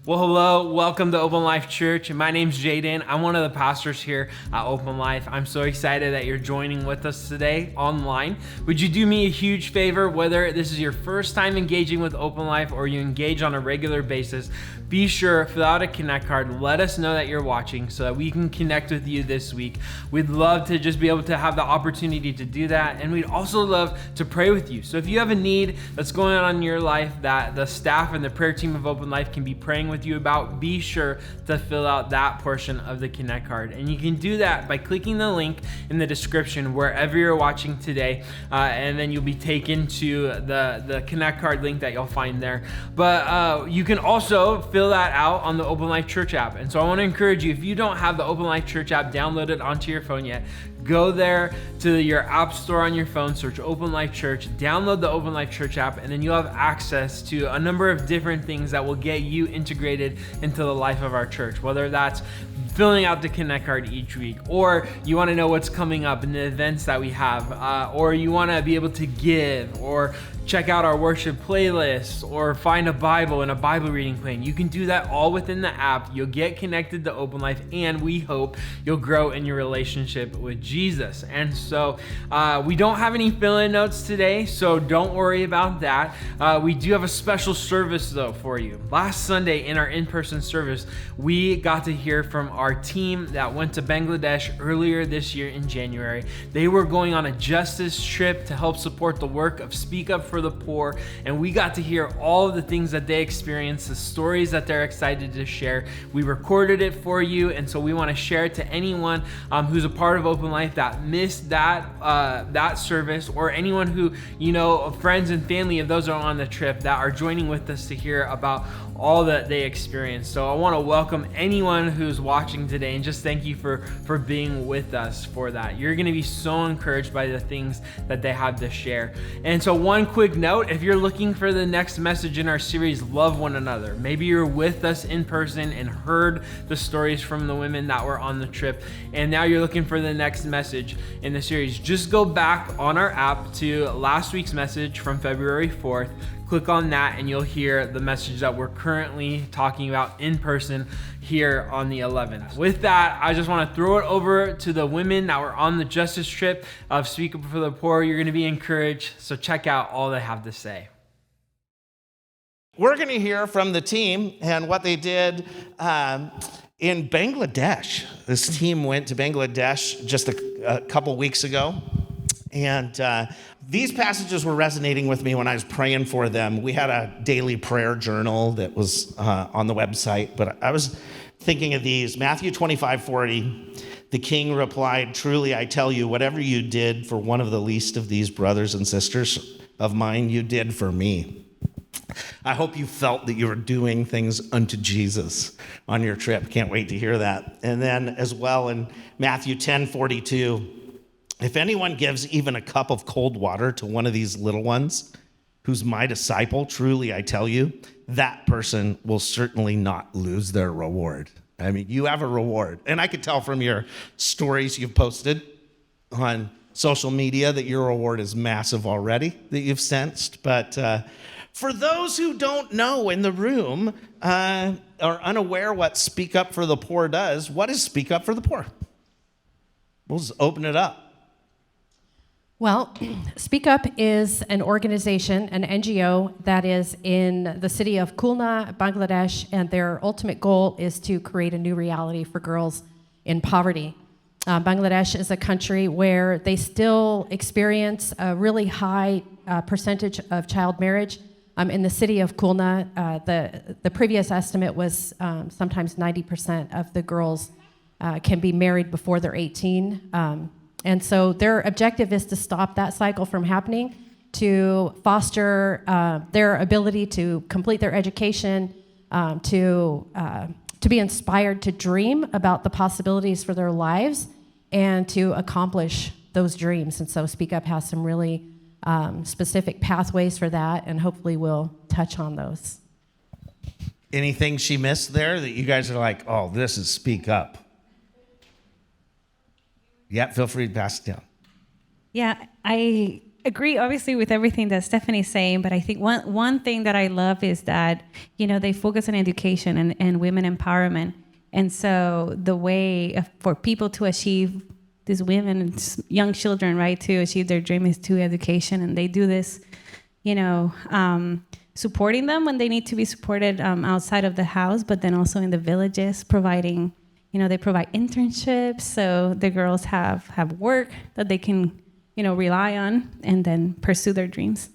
Well, hello, welcome to Open Life Church. My name's Jaden. I'm one of the pastors here at Open Life. I'm so excited that you're joining with us today online. Would you do me a huge favor, whether this is your first time engaging with Open Life or you engage on a regular basis, be sure, fill out a Connect card, let us know that you're watching so that we can connect with you this week. We'd love to just be able to have the opportunity to do that, and we'd also love to pray with you. So if you have a need that's going on in your life that the staff and the prayer team of Open Life can be praying with you about, be sure to fill out that portion of the Connect card. And you can do that by clicking the link in the description wherever you're watching today, and then you'll be taken to the Connect card link that you'll find there. But you can also fill that out on the Open Life Church app. And so I want to encourage you, if you don't have the Open Life Church app downloaded onto your phone yet, go there to your app store on your phone, search Open Life Church, download the Open Life Church app, and then you'll have access to a number of different things that will get you integrated into the life of our church, whether that's filling out the Connect card each week, or you want to know what's coming up in the events that we have, or you want to be able to give, or check out our worship playlist, or find a Bible and a Bible reading plan. You can do that all within the app. You'll get connected to Open Life, and we hope you'll grow in your relationship with Jesus. And so we don't have any fill-in notes today, so don't worry about that. We do have a special service though for you. Last Sunday in our in-person service, we got to hear from our team that went to Bangladesh earlier this year in January. They were going on a justice trip to help support the work of Speak Up for the Poor, and we got to hear all of the things that they experienced, the stories that they're excited to share. We recorded it for you, and so we want to share it to anyone who's a part of Open Life that missed that service, or anyone who, friends and family of those who are on the trip that are joining with us to hear about all that they experienced. So I want to welcome anyone who's watching today and just thank you for being with us for that. You're going to be so encouraged by the things that they have to share. And so one quick note, if you're looking for the next message in our series, Love One Another, maybe you're with us in person and heard the stories from the women that were on the trip, and now you're looking for the next message in the series, just go back on our app to last week's message from February 4th. Click on that and you'll hear the message that we're currently talking about in person here on the 11th. With that, I just want to throw it over to the women that were on the justice trip of Speak Up for the Poor. You're going to be encouraged, so check out all they have to say. We're going to hear from the team and what they did in Bangladesh. This team went to Bangladesh just a couple weeks ago, and these passages were resonating with me when I was praying for them. We had a daily prayer journal that was on the website, but I was thinking of these. Matthew 25:40, the king replied, "Truly I tell you, whatever you did for one of the least of these brothers and sisters of mine, you did for me." I hope you felt that you were doing things unto Jesus on your trip. Can't wait to hear that. And then as well in Matthew 10:42, if anyone gives even a cup of cold water to one of these little ones, who's my disciple, truly I tell you, that person will certainly not lose their reward. I mean, you have a reward. And I could tell from your stories you've posted on social media that your reward is massive already, that you've sensed. But for those who don't know in the room, or unaware what Speak Up for the Poor does, what is Speak Up for the Poor? We'll just open it up. Well, Speak Up is an organization, an NGO that is in the city of Khulna, Bangladesh, and their ultimate goal is to create a new reality for girls in poverty. Bangladesh is a country where they still experience a really high percentage of child marriage. In the city of Khulna, the previous estimate was sometimes 90% of the girls can be married before they're 18. And so their objective is to stop that cycle from happening, to foster their ability to complete their education, to be inspired to dream about the possibilities for their lives, and to accomplish those dreams. And so Speak Up has some really specific pathways for that, and hopefully we'll touch on those. Anything she missed there that you guys are like, oh, this is Speak Up? Yeah, feel free to pass it down. Yeah, I agree obviously with everything that Stephanie's saying, but I think one thing that I love is that, they focus on education and women empowerment. And so the way for people to achieve, these women and young children, right, to achieve their dream is through education. And they do this, supporting them when they need to be supported outside of the house, but then also in the villages, providing, they provide internships. So the girls have work that they can, rely on and then pursue their dreams.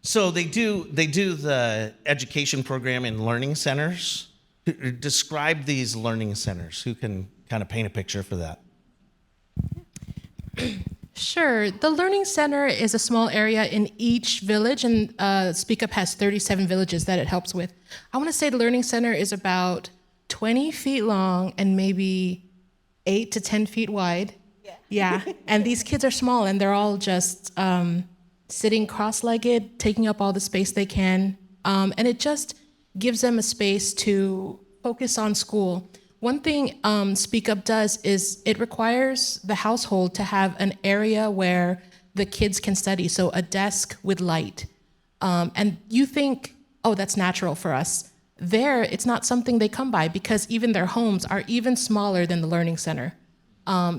So they do the education program in learning centers. Describe these learning centers. Who can kind of paint a picture for that? Sure. The Learning Center is a small area in each village, and Speak Up has 37 villages that it helps with. I want to say the Learning Center is about 20 feet long and maybe 8 to 10 feet wide. Yeah. And these kids are small, and they're all just sitting cross-legged, taking up all the space they can. And it just gives them a space to focus on school. One thing Speak Up does is it requires the household to have an area where the kids can study, so a desk with light. And you think, oh, that's natural for us. There, it's not something they come by because even their homes are even smaller than the Learning Center.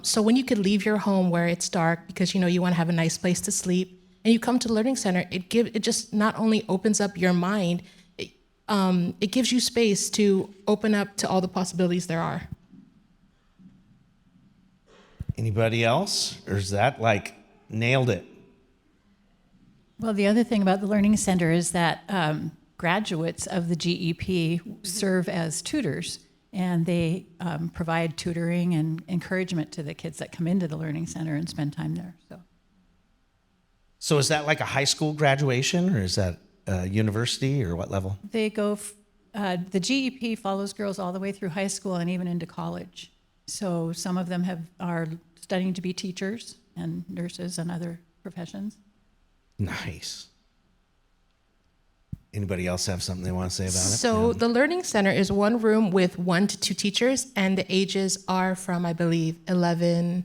So when you could leave your home where it's dark because you want to have a nice place to sleep, and you come to the Learning Center, it just not only opens up your mind, it gives you space to open up to all the possibilities there are. Anybody else? Or is that like nailed it? Well, the other thing about the Learning Center is that graduates of the GEP serve as tutors, and they provide tutoring and encouragement to the kids that come into the Learning Center and spend time there. So is that like a high school graduation, or is that university, or what level? They go, the GEP follows girls all the way through high school and even into college. So some of them are studying to be teachers and nurses and other professions. Nice. Anybody else have something they want to say about it? So the Learning Center is one room with 1 to 2 teachers, and the ages are from, I believe, 11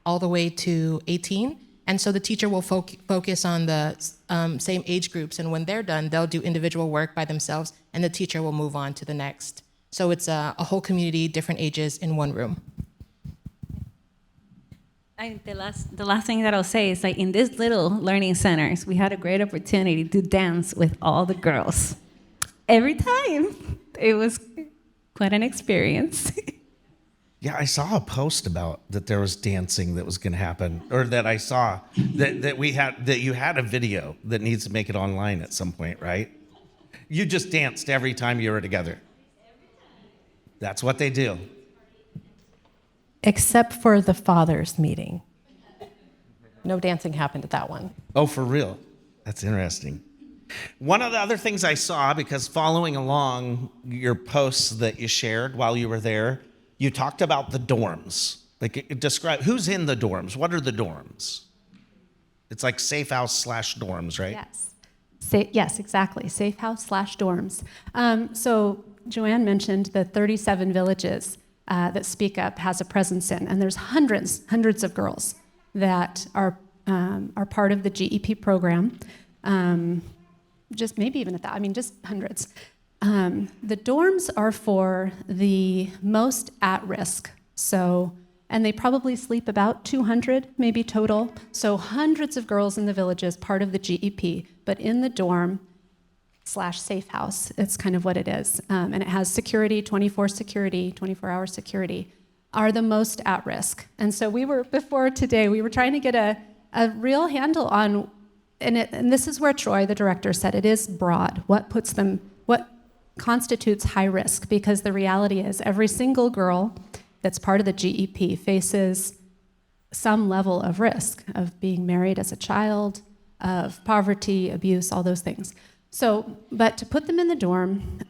all the way to 18. And so the teacher will focus on the same age groups, and when they're done, they'll do individual work by themselves, and the teacher will move on to the next. So it's a whole community, different ages in one room. The last thing that I'll say is, like, in these little learning centers, we had a great opportunity to dance with all the girls. Every time. It was quite an experience. Yeah, I saw a post about that there was dancing that was going to happen, or that I saw that you had a video that needs to make it online at some point, right? You just danced every time you were together. That's what they do. Except for the fathers' meeting. No dancing happened at that one. Oh, for real? That's interesting. One of the other things I saw, because following along your posts that you shared while you were there, you talked about the dorms. Like, describe who's in the dorms. What are the dorms? It's like safe house / dorms, right? Yes. Yes, exactly. Safe house / dorms. So Joanne mentioned the 37 villages that Speak Up has a presence in, and there's hundreds of girls that are part of the GEP program. Just maybe even at that. I mean, just hundreds. The dorms are for the most at risk. So, and they probably sleep about 200 maybe total. So hundreds of girls in the villages, part of the GEP, but in the dorm / safe house. It's kind of what it is. And it has security, 24-hour security, are the most at risk. And so before today, we were trying to get a real handle on, and this is where Troy, the director, said it is broad. What constitutes high risk? Because the reality is every single girl that's part of the GEP faces some level of risk of being married as a child, of poverty, abuse, all those things. So, but to put them in the dorm,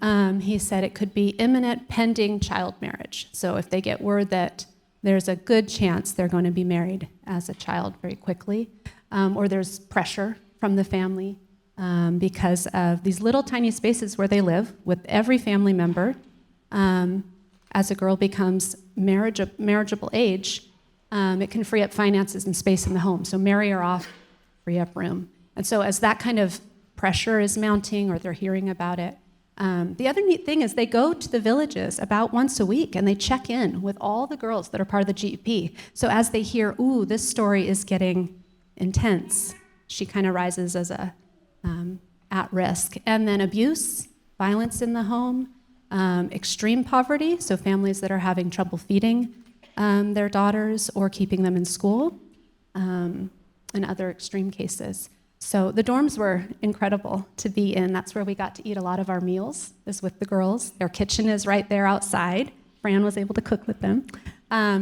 he said it could be imminent pending child marriage. So if they get word that there's a good chance they're going to be married as a child very quickly, or there's pressure from the family because of these little tiny spaces where they live with every family member. As a girl becomes marriageable age, it can free up finances and space in the home. So marry her off free up room. And so as that kind of pressure is mounting or they're hearing about it, the other neat thing is they go to the villages about once a week and they check in with all the girls that are part of the GEP. So as they hear, ooh, this story is getting intense, she kind of rises as a at risk. And then abuse, violence in the home, extreme poverty, so families that are having trouble feeding their daughters or keeping them in school, and other extreme cases. So the dorms were incredible to be in. That's where we got to eat a lot of our meals, is with the girls. Their kitchen is right there outside. Fran was able to cook with them.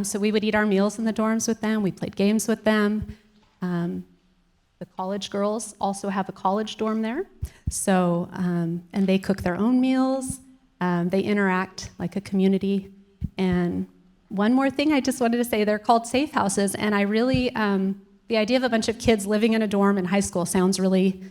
So we would eat our meals in the dorms with them. We played games with them. The college girls also have a college dorm there. So, and they cook their own meals. They interact like a community. And one more thing I just wanted to say, they're called safe houses. And I really, the idea of a bunch of kids living in a dorm in high school sounds really,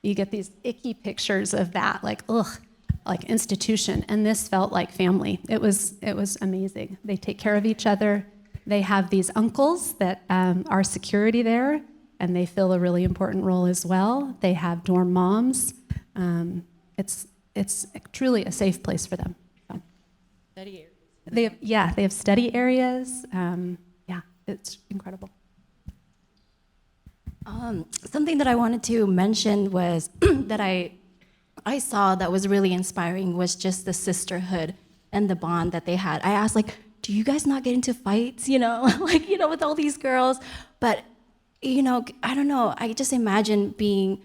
you get these icky pictures of that, like, ugh, like institution. And this felt like family. It was amazing. They take care of each other. They have these uncles that are security there, and they fill a really important role as well. They have dorm moms. It's truly a safe place for them. So. Study areas. They have study areas. It's incredible. Something that I wanted to mention was that I saw that was really inspiring was just the sisterhood and the bond that they had. I asked, like, do you guys not get into fights, with all these girls? But, I don't know. I just imagine being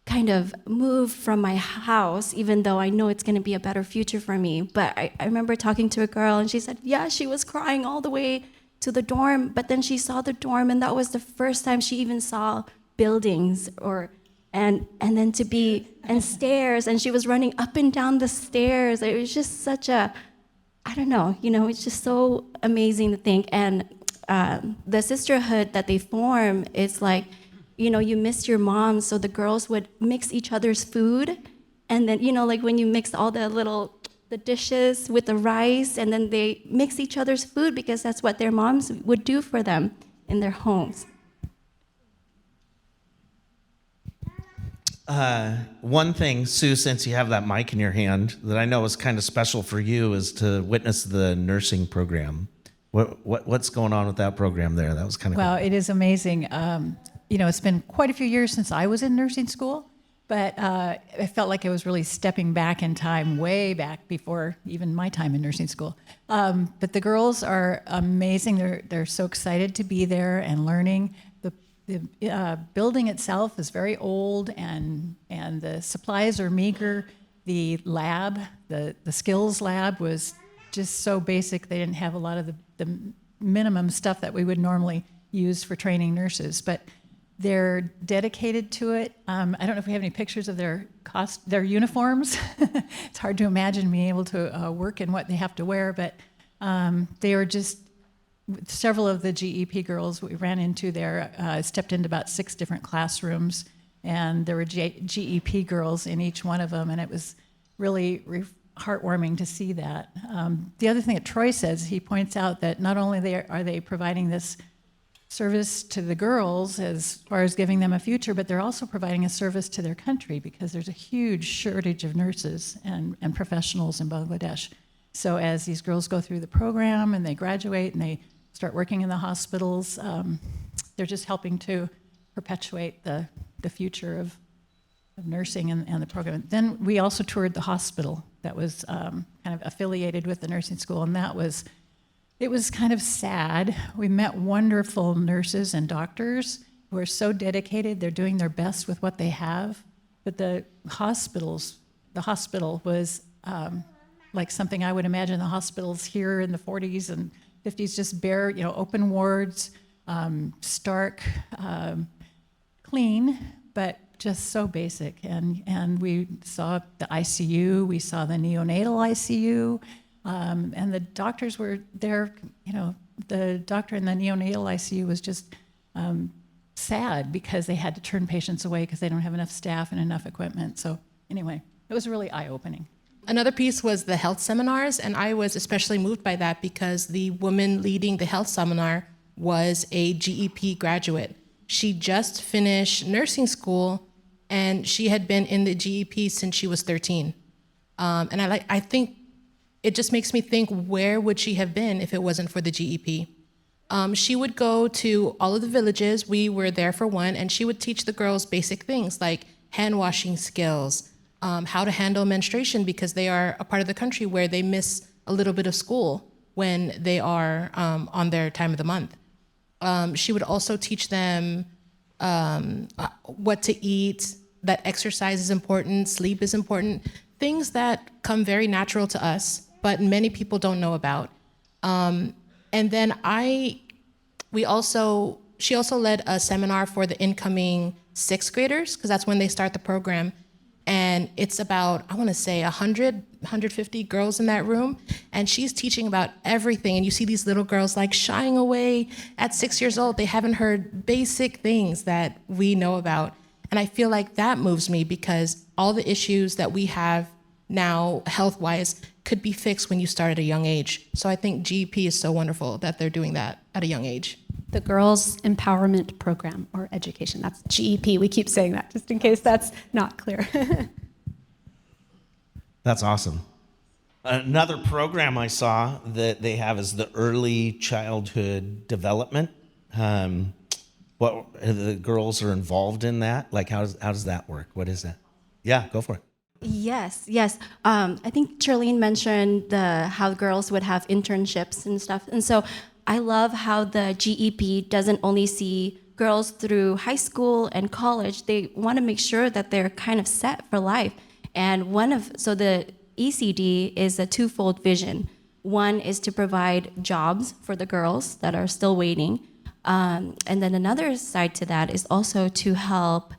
kind of moved from my house, even though I know it's going to be a better future for me. But I remember talking to a girl, and she said, yeah, she was crying all the way to the dorm, but then she saw the dorm, and that was the first time she even saw buildings and then to be and stairs, and she was running up and down the stairs. It was just such a, I don't know, it's just so amazing to think. And the sisterhood that they form is like, you miss your mom, so the girls would mix each other's food, and then like when you mix all the dishes with the rice, and then they mix each other's food because that's what their moms would do for them in their homes. One thing, Sue, since you have that mic in your hand, that I know is kind of special for you is to witness the nursing program. What's going on with that program there? That was kind of Well, cool. it is amazing. It's been quite a few years since I was in nursing school, but I felt like I was really stepping back in time, way back before even my time in nursing school. But the girls are amazing. They're so excited to be there and learning. The building itself is very old, and the supplies are meager. The lab, the skills lab, was just so basic. They didn't have a lot of the minimum stuff that we would normally use for training nurses, but they're dedicated to it. I don't know if we have any pictures of their uniforms. It's hard to imagine being able to work in what they have to wear, but they are just, several of the GEP girls we ran into there stepped into about 6 different classrooms, and there were GEP girls in each one of them, and it was really heartwarming to see that. The other thing that Troy says, he points out that not only are they providing this service to the girls as far as giving them a future, but they're also providing a service to their country because there's a huge shortage of nurses and professionals in Bangladesh. So as these girls go through the program and they graduate and they start working in the hospitals, they're just helping to perpetuate the future of nursing and the program. Then we also toured the hospital that was kind of affiliated with the nursing school, and it was kind of sad. We met wonderful nurses and doctors who are so dedicated. They're doing their best with what they have. But the hospital was like something I would imagine the hospitals here in the 40s and 50s, just bare, open wards, stark, clean, but just so basic. And we saw the ICU, we saw the neonatal ICU, and the doctors were there. The doctor in the neonatal ICU was just sad because they had to turn patients away because they don't have enough staff and enough equipment. So anyway, it was really eye-opening. Another piece was the health seminars, and I was especially moved by that because the woman leading the health seminar was a GEP graduate. She just finished nursing school, and she had been in the GEP since she was 13. And I think it just makes me think, where would she have been if it wasn't for the GEP? She would go to all of the villages. We were there for one, and she would teach the girls basic things like hand washing skills, how to handle menstruation, because they are a part of the country where they miss a little bit of school when they are on their time of the month. She would also teach them what to eat, that exercise is important, sleep is important, things that come very natural to us, but many people don't know about. And then she also led a seminar for the incoming sixth graders, because that's when they start the program. And it's about, I want to say 150 girls in that room. And she's teaching about everything. And you see these little girls like shying away at 6 years old. They haven't heard basic things that we know about. And I feel like that moves me, because all the issues that we have now health-wise could be fixed when you start at a young age. So I think GEP is so wonderful that they're doing that at a young age. The Girls Empowerment Program or Education. That's GEP. We keep saying that just in case that's not clear. That's awesome. Another program I saw that they have is the early childhood development. What the girls are involved in that? Like, how does that work? What is that? Yeah, go for it. Yes. I think Charlene mentioned how girls would have internships and stuff. And so I love how the GEP doesn't only see girls through high school and college. They want to make sure that they're kind of set for life. And so the ECD is a twofold vision. One is to provide jobs for the girls that are still waiting. And then another side to that is also to help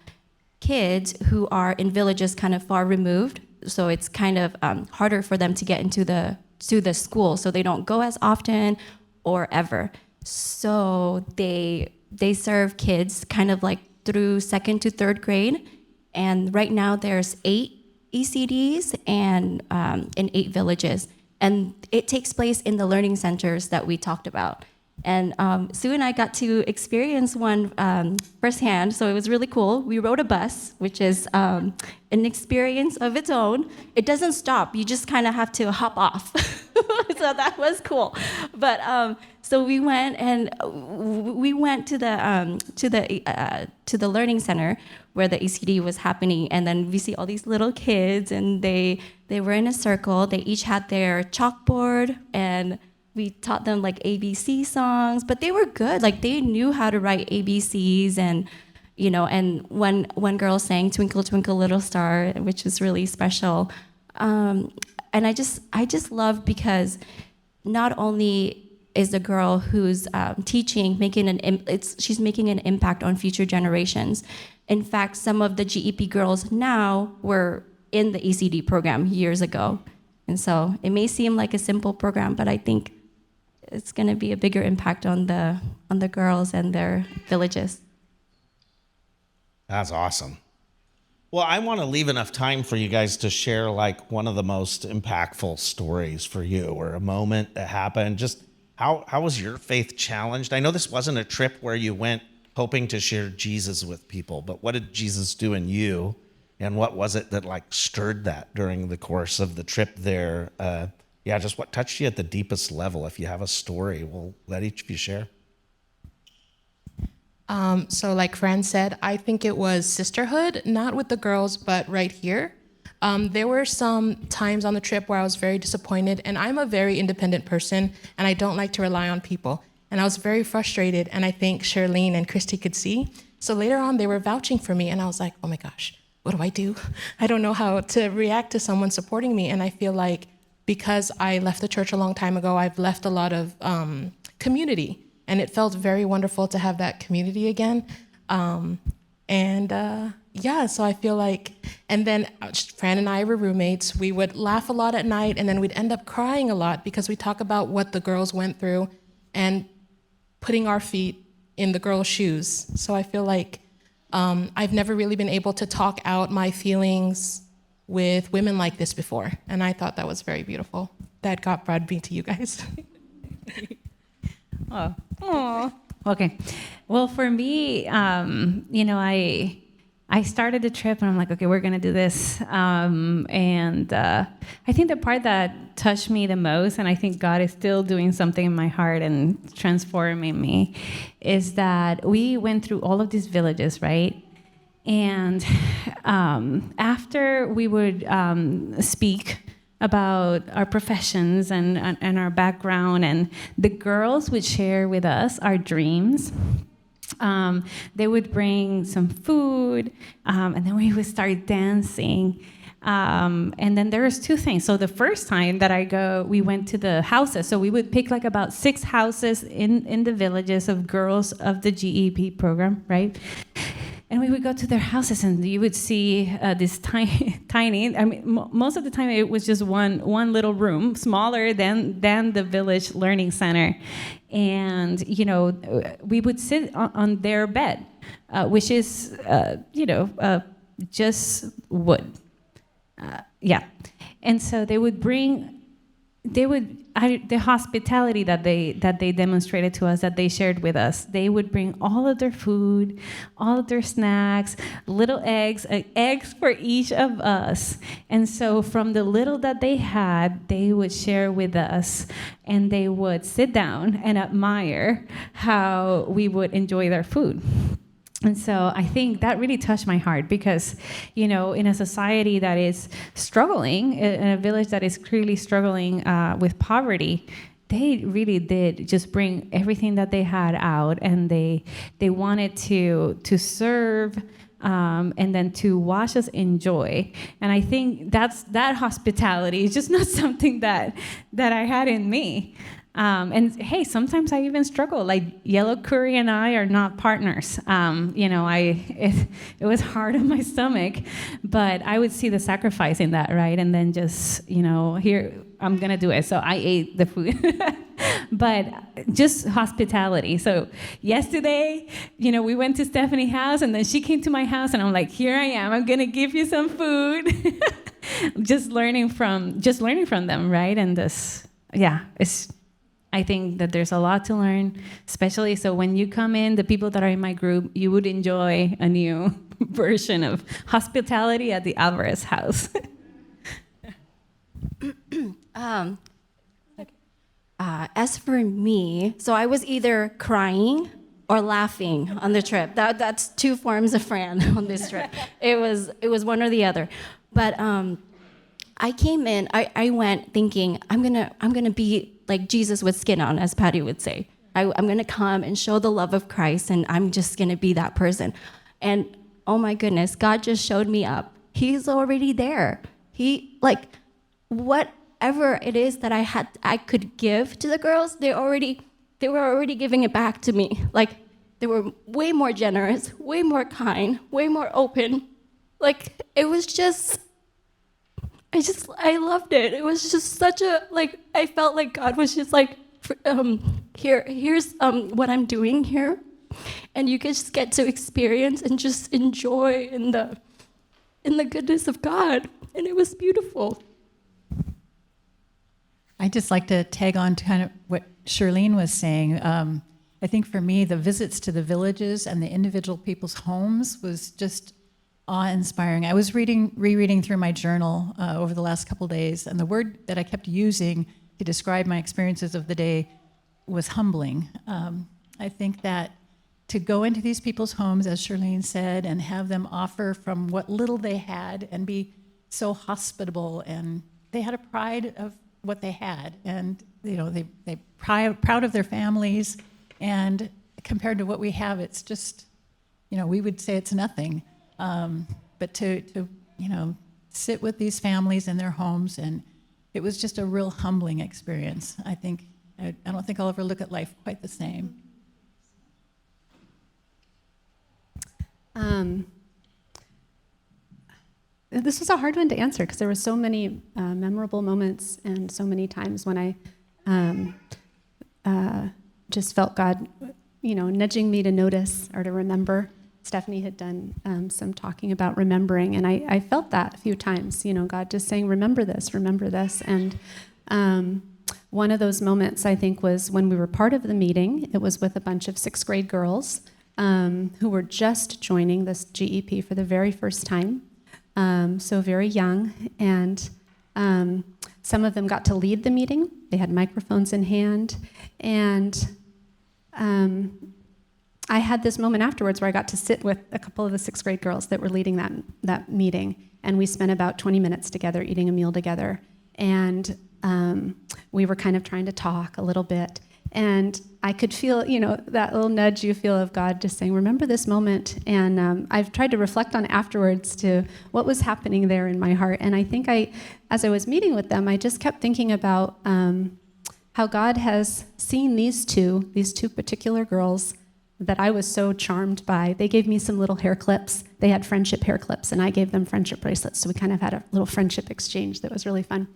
kids who are in villages kind of far removed. So it's kind of harder for them to get into the school. So they don't go as often or ever. So they serve kids kind of like through 2nd to 3rd grade. And right now there's 8 ECDs and in 8 villages. And it takes place in the learning centers that we talked about. And Sue and I got to experience one firsthand, so it was really cool. We rode a bus, which is an experience of its own. It doesn't stop; you just kind of have to hop off. So that was cool. But so we went to the learning center where the ECD was happening, and then we see all these little kids, and they were in a circle. They each had their chalkboard, and we taught them like ABC songs, but they were good. Like they knew how to write ABCs, and and one girl sang "Twinkle Twinkle Little Star," which was really special. And I just love, because not only is the girl who's teaching she's making an impact on future generations. In fact, some of the GEP girls now were in the ECD program years ago, and so it may seem like a simple program, but I think it's going to be a bigger impact on the girls and their villages. That's awesome. Well, I want to leave enough time for you guys to share like one of the most impactful stories for you, or a moment that happened. Just how was your faith challenged? I know this wasn't a trip where you went hoping to share Jesus with people, but what did Jesus do in you? And what was it that like stirred that during the course of the trip there? Just what touched you at the deepest level? If you have a story, we'll let each of you share. So like Fran said, I think it was sisterhood, not with the girls, but right here. There were some times on the trip where I was very disappointed, and I'm a very independent person, and I don't like to rely on people. And I was very frustrated, and I think Charlene and Christy could see. So later on, they were vouching for me, and I was like, oh my gosh, what do? I don't know how to react to someone supporting me, and I feel like because I left the church a long time ago, I've left a lot of community, and it felt very wonderful to have that community again. So I feel like, and then Fran and I were roommates. We would laugh a lot at night, and then we'd end up crying a lot because we talk about what the girls went through and putting our feet in the girls' shoes. So I feel like I've never really been able to talk out my feelings with women like this before, and I thought that was very beautiful. That God brought me to you guys. Oh, Okay. Well, for me, I started the trip and I'm like, okay, we're going to do this. I think the part that touched me the most, and I think God is still doing something in my heart and transforming me, is that we went through all of these villages, right? And after we would speak about our professions and our background, and the girls would share with us our dreams. They would bring some food, and then we would start dancing. And then there's two things. So the first time that we went to the houses. So we would pick like about 6 houses in the villages of girls of the GEP program, right? And we would go to their houses, and you would see this tiny. I mean, most of the time it was just one little room, smaller than the village learning center. And we would sit on their bed, which is just wood. And so the hospitality that they demonstrated to us, that they shared with us, they would bring all of their food, all of their snacks, little eggs for each of us. And so from the little that they had, they would share with us, and they would sit down and admire how we would enjoy their food. And so I think that really touched my heart because, in a society that is struggling, in a village that is clearly struggling with poverty, they really did just bring everything that they had out, and they wanted to serve and then to watch us enjoy. And I think that hospitality is just not something that I had in me. And hey, sometimes I even struggle. Like Yellow Curry and I are not partners. It was hard on my stomach, but I would see the sacrifice in that, right? And then just, here, I'm gonna do it. So I ate the food. But just hospitality. So yesterday, we went to Stephanie's house, and then she came to my house, and I'm like, here I am. I'm gonna give you some food. just learning from them, right? And I think that there's a lot to learn, especially so when you come in, the people that are in my group, you would enjoy a new version of hospitality at the Alvarez house. As for me, so I was either crying or laughing on the trip. That's 2 forms of Fran on this trip. It was one or the other. But I came in, I went thinking, I'm gonna be like Jesus with skin on, as Patty would say. I'm gonna come and show the love of Christ, and I'm just gonna be that person. And oh my goodness, God just showed me up. He's already there. Whatever it is that I could give to the girls, they were already giving it back to me. Like, they were way more generous, way more kind, way more open. Like, it was just, I loved it. It was just such I felt like God was just like, here's what I'm doing here. And you just get to experience and just enjoy in the goodness of God. And it was beautiful. I'd just like to tag on to kind of what Shirlene was saying. I think for me, the visits to the villages and the individual people's homes was just awe-inspiring. I was rereading through my journal over the last couple days, and the word that I kept using to describe my experiences of the day was humbling. I think that to go into these people's homes, as Shirlene said, and have them offer from what little they had and be so hospitable, and they had a pride of what they had, and they proud of their families, and compared to what we have, it's just, we would say it's nothing. But to sit with these families in their homes, and it was just a real humbling experience. I don't think I'll ever look at life quite the same. This was a hard one to answer because there were so many memorable moments and so many times when I just felt God, nudging me to notice or to remember. Stephanie had done some talking about remembering, and I felt that a few times, God just saying, remember this. And one of those moments, I think, was when we were part of the meeting. It was with a bunch of sixth grade girls who were just joining this GEP for the very first time, so very young. And some of them got to lead the meeting. They had microphones in hand. And I had this moment afterwards where I got to sit with a couple of the sixth grade girls that were leading that meeting. And we spent about 20 minutes together eating a meal together. And we were kind of trying to talk a little bit. And I could feel, that little nudge you feel of God just saying, remember this moment. And I've tried to reflect on afterwards to what was happening there in my heart. And I think as I was meeting with them, I just kept thinking about how God has seen these two particular girls that I was so charmed by. They gave me some little hair clips. They had friendship hair clips, and I gave them friendship bracelets. So we kind of had a little friendship exchange that was really fun.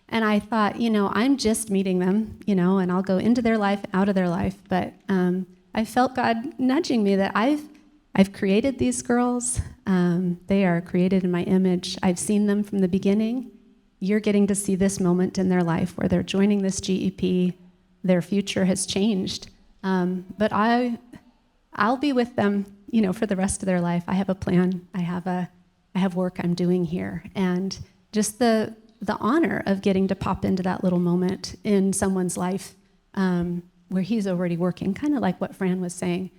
And I thought, I'm just meeting them, and I'll go into their life, out of their life. But I felt God nudging me that I've created these girls. They are created in my image. I've seen them from the beginning. You're getting to see this moment in their life where they're joining this GEP. Their future has changed. But I'll be with them, for the rest of their life. I have a plan. I have work I'm doing here. And just the honor of getting to pop into that little moment in someone's life where he's already working, kind of like what Fran was saying,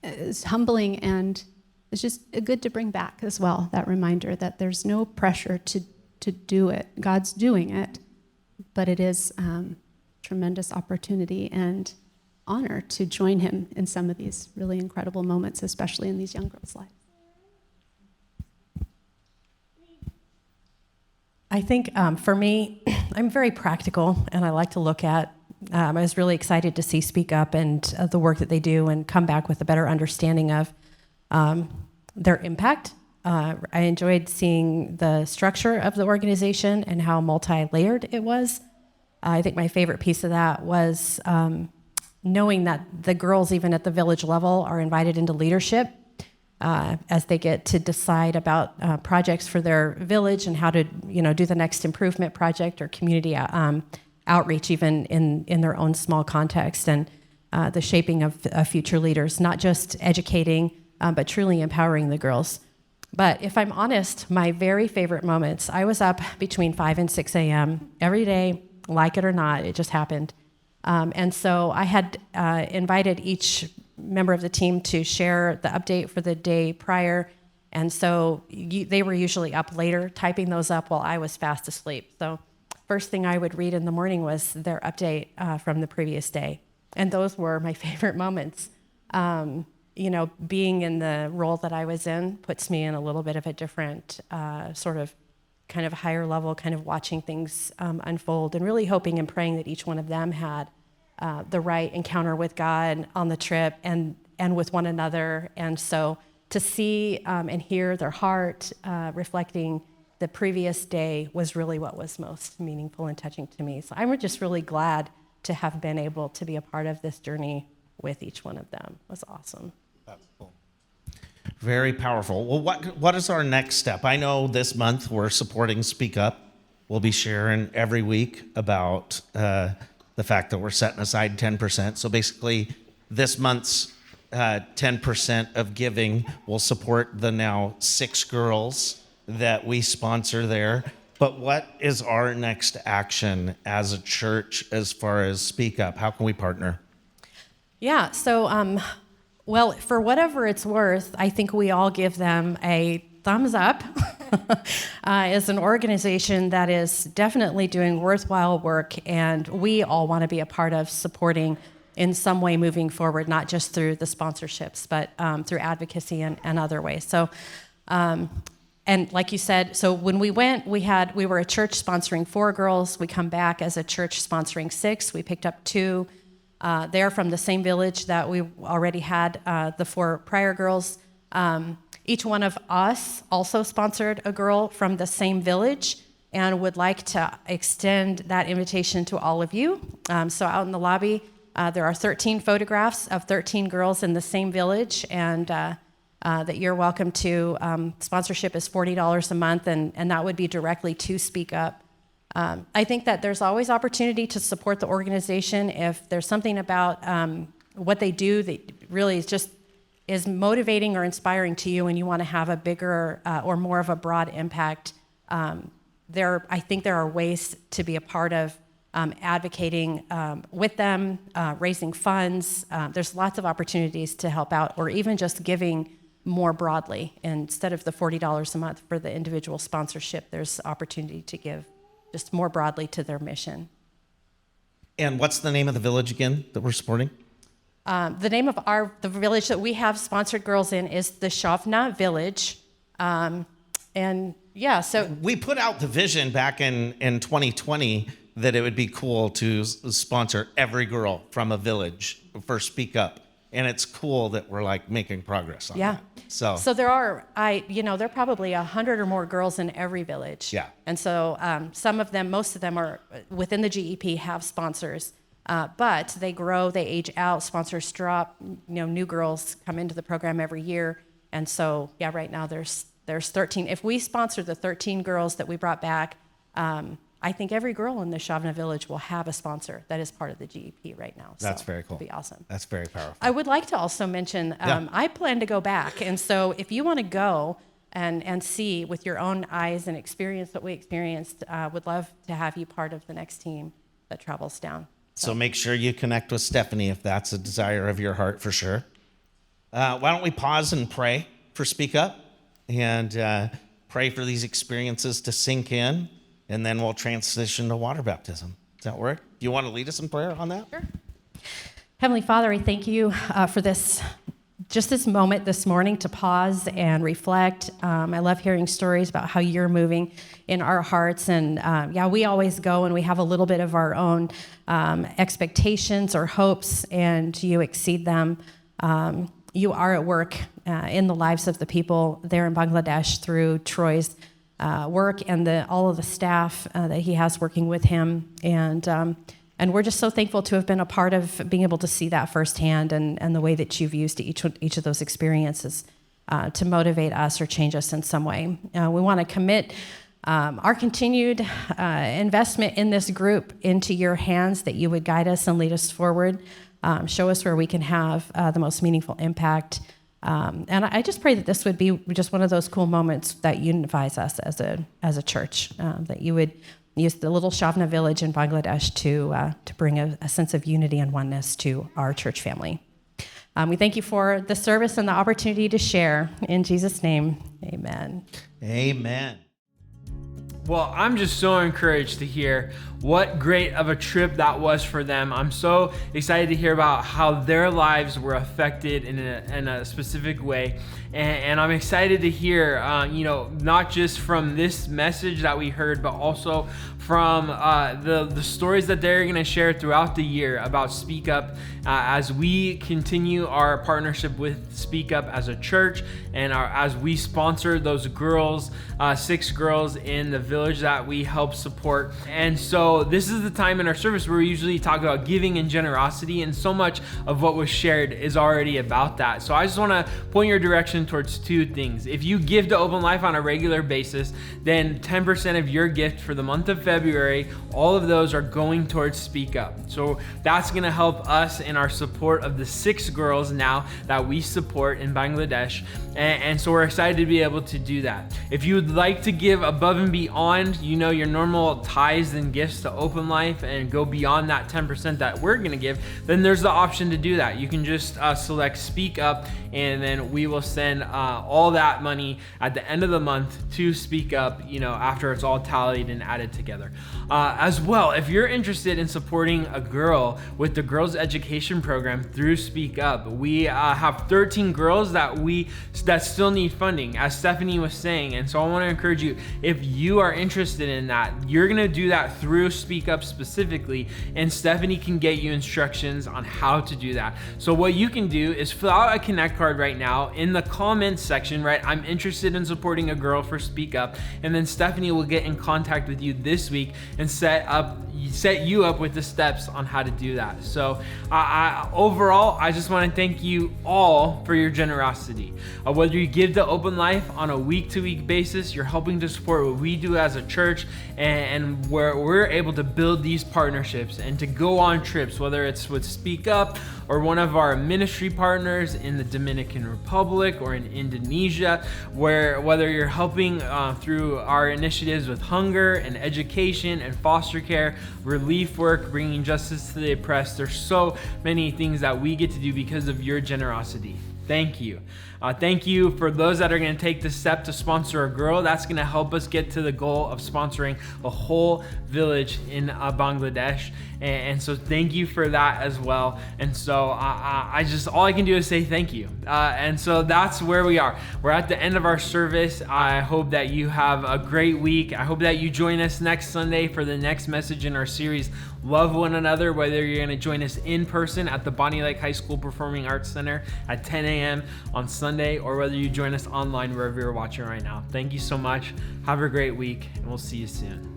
is humbling, and it's just good to bring back as well, that reminder that there's no pressure to do it. God's doing it, but it is tremendous opportunity and honor to join him in some of these really incredible moments, especially in these young girls' lives. I think for me, I'm very practical, and I like to look at, I was really excited to see Speak Up and the work that they do and come back with a better understanding of their impact. I enjoyed seeing the structure of the organization and how multi-layered it was. I think my favorite piece of that was knowing that the girls, even at the village level, are invited into leadership as they get to decide about projects for their village and how to, do the next improvement project or community outreach, even in their own small context, and the shaping of future leaders, not just educating, but truly empowering the girls. But if I'm honest, my very favorite moments, I was up between 5 and 6 a.m. every day, like it or not, it just happened. And so I had invited each member of the team to share the update for the day prior. And so they were usually up later, typing those up while I was fast asleep. So first thing I would read in the morning was their update from the previous day. And those were my favorite moments. Being in the role that I was in puts me in a little bit of a different sort of kind of higher level, kind of watching things unfold, and really hoping and praying that each one of them had the right encounter with God on the trip and with one another. And so to see and hear their heart reflecting the previous day was really what was most meaningful and touching to me. So I'm just really glad to have been able to be a part of this journey with each one of them. It was awesome. That's cool. Very powerful. Well, what is our next step? I know this month we're supporting Speak Up. We'll be sharing every week about the fact that we're setting aside 10%. So basically, this month's 10% of giving will support the now 6 girls that we sponsor there. But what is our next action as a church as far as Speak Up? How can we partner? Yeah, so, well, for whatever it's worth, I think we all give them a thumbs up as an organization that is definitely doing worthwhile work, and we all want to be a part of supporting in some way moving forward, not just through the sponsorships, but through advocacy and other ways. So, and like you said, so when we went, we were a church sponsoring 4 girls. We come back as a church sponsoring 6. We picked up 2. They're from the same village that we already had the 4 prior girls. Each one of us also sponsored a girl from the same village and would like to extend that invitation to all of you. So out in the lobby, there are 13 photographs of 13 girls in the same village, and that you're welcome to. Sponsorship is $40 a month, and that would be directly to Speak Up. I think that there's always opportunity to support the organization if there's something about what they do that really is motivating or inspiring to you, and you want to have a bigger or more of a broad impact. I think there are ways to be a part of advocating with them, raising funds. There's lots of opportunities to help out, or even just giving more broadly. Instead of the $40 a month for the individual sponsorship, there's opportunity to give just more broadly to their mission. And what's the name of the village again that we're supporting? The name of the village that we have sponsored girls in is the Shavna Village. So we put out the vision back in 2020 that it would be cool to sponsor every girl from a village for Speak Up. And it's cool that we're like making progress on that. So there are, there are probably 100 or more girls in every village. Yeah. And so most of them are within the GEP have sponsors, but they grow, they age out, sponsors drop, new girls come into the program every year. And so, right now there's 13. If we sponsor the 13 girls that we brought back, I think every girl in the Shavna Village will have a sponsor that is part of the GEP right now. So that's very cool. It'll be awesome. That's very powerful. I would like to also mention, I plan to go back. And so if you want to go and see with your own eyes and experience what we experienced, would love to have you part of the next team that travels down. So make sure you connect with Stephanie if that's a desire of your heart for sure. Why don't we pause and pray for Speak Up and pray for these experiences to sink in, and then we'll transition to water baptism. Does that work? Do you want to lead us in prayer on that? Sure. Heavenly Father, I thank you for this moment this morning to pause and reflect. I love hearing stories about how you're moving in our hearts. And we always go and we have a little bit of our own expectations or hopes, and you exceed them. You are at work in the lives of the people there in Bangladesh through Troy's work and all of the staff that he has working with him. And we're just so thankful to have been a part of being able to see that firsthand, and the way that you've used each of those experiences to motivate us or change us in some way. We want to commit our continued investment in this group into your hands, that you would guide us and lead us forward, show us where we can have the most meaningful impact. And I just pray that this would be just one of those cool moments that unifies us as a church, that you would use the little Shavna village in Bangladesh to bring a sense of unity and oneness to our church family. We thank you for the service and the opportunity to share. In Jesus' name, amen. Amen. Well, I'm just so encouraged to hear what great of a trip that was for them. I'm so excited to hear about how their lives were affected in a specific way. And I'm excited to hear, not just from this message that we heard, but also from the stories that they're going to share throughout the year about Speak Up as we continue our partnership with Speak Up as a church, and as we sponsor those girls, 6 girls in the village that we help support. And so this is the time in our service where we usually talk about giving and generosity, and so much of what was shared is already about that. So I just want to point your direction towards 2 things. If you give to Open Life on a regular basis, then 10% of your gift for the month of February, all of those are going towards Speak Up. So that's going to help us in our support of the 6 girls now that we support in Bangladesh. And so we're excited to be able to do that. If you would like to give above and beyond, your normal tithes and gifts to Open Life and go beyond that 10% that we're going to give, then there's the option to do that. You can just select Speak Up, and then we will send all that money at the end of the month to Speak Up, after it's all tallied and added together. As well, if you're interested in supporting a girl with the Girls Education Program through Speak Up, we have 13 girls that still need funding, as Stephanie was saying. And so I want to encourage you, if you are interested in that, you're going to do that through through Speak Up specifically, and Stephanie can get you instructions on how to do that. So what you can do is fill out a Connect card right now in the comments section, right? I'm interested in supporting a girl for Speak Up, and then Stephanie will get in contact with you this week and set you up with the steps on how to do that. So overall, I just want to thank you all for your generosity. Whether you give to Open Life on a week-to-week basis, you're helping to support what we do as a church, and where we're able to build these partnerships and to go on trips, whether it's with Speak Up or one of our ministry partners in the Dominican Republic or in Indonesia, whether you're helping through our initiatives with hunger and education and foster care, relief work, bringing justice to the oppressed. There's so many things that we get to do because of your generosity. Thank you. Thank you for those that are going to take the step to sponsor a girl. That's going to help us get to the goal of sponsoring a whole village in Bangladesh. And so thank you for that as well. And so all I can do is say thank you. And so that's where we are. We're at the end of our service. I hope that you have a great week. I hope that you join us next Sunday for the next message in our series, Love One Another, whether you're going to join us in person at the Bonney High School Performing Arts Center at 10 a.m. on Sunday, or whether you join us online wherever you're watching right now. Thank you so much. Have a great week, and we'll see you soon.